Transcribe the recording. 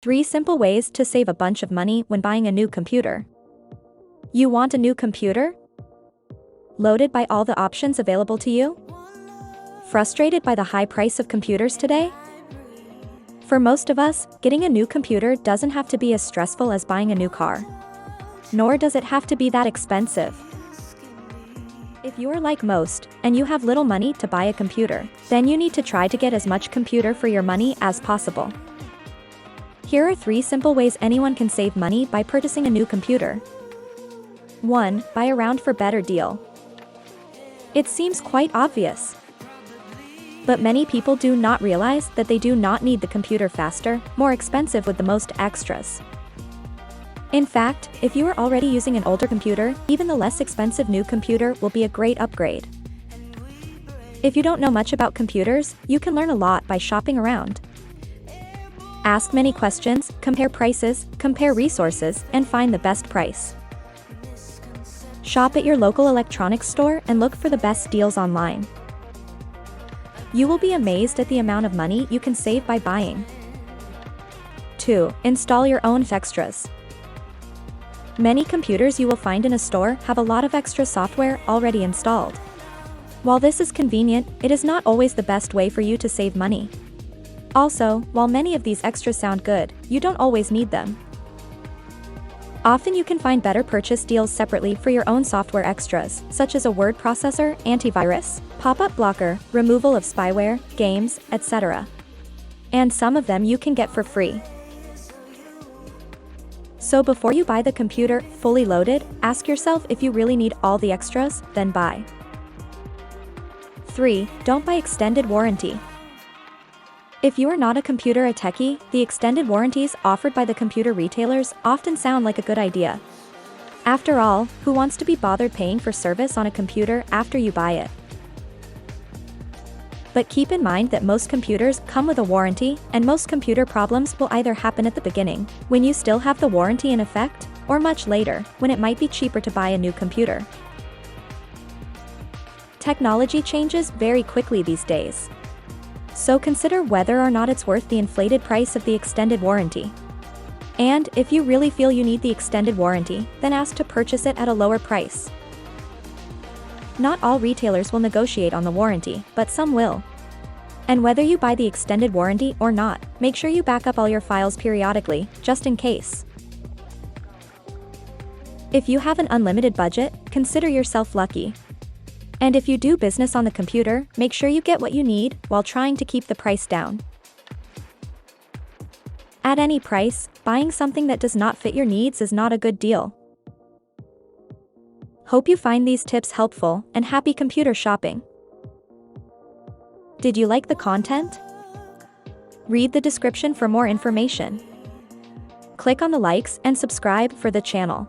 3 simple ways to save a bunch of money when buying a new computer. You want a new computer? Loaded by all the options available to you? Frustrated by the high price of computers today? For most of us, getting a new computer doesn't have to be as stressful as buying a new car. Nor does it have to be that expensive. If you're like most, and you have little money to buy a computer, then you need to try to get as much computer for your money as possible. Here are 3 simple ways anyone can save money by purchasing a new computer. 1. Buy around for better deal. It seems quite obvious. But many people do not realize that they do not need the computer faster, more expensive with the most extras. In fact, if you are already using an older computer, even the less expensive new computer will be a great upgrade. If you don't know much about computers, you can learn a lot by shopping around. Ask many questions, compare prices, compare resources, and find the best price. Shop at your local electronics store and look for the best deals online. You will be amazed at the amount of money you can save by buying. 2. Install your own extras. Many computers you will find in a store have a lot of extra software already installed. While this is convenient, it is not always the best way for you to save money. Also, while many of these extras sound good, you don't always need them. Often you can find better purchase deals separately for your own software extras, such as a word processor, antivirus, pop-up blocker, removal of spyware, games, etc. And some of them you can get for free. So before you buy the computer fully loaded, ask yourself if you really need all the extras, then buy. 3. Don't buy extended warranty. If you are not a computer techie, the extended warranties offered by the computer retailers often sound like a good idea. After all, who wants to be bothered paying for service on a computer after you buy it? But keep in mind that most computers come with a warranty, and most computer problems will either happen at the beginning, when you still have the warranty in effect, or much later, when it might be cheaper to buy a new computer. Technology changes very quickly these days. So consider whether or not it's worth the inflated price of the extended warranty. And if you really feel you need the extended warranty, then ask to purchase it at a lower price. Not all retailers will negotiate on the warranty, but some will. And whether you buy the extended warranty or not, make sure you back up all your files periodically, just in case. If you have an unlimited budget, consider yourself lucky. And if you do business on the computer, make sure you get what you need while trying to keep the price down. At any price, buying something that does not fit your needs is not a good deal. Hope you find these tips helpful, and happy computer shopping. Did you like the content? Read the description for more information. Click on the likes and subscribe for the channel.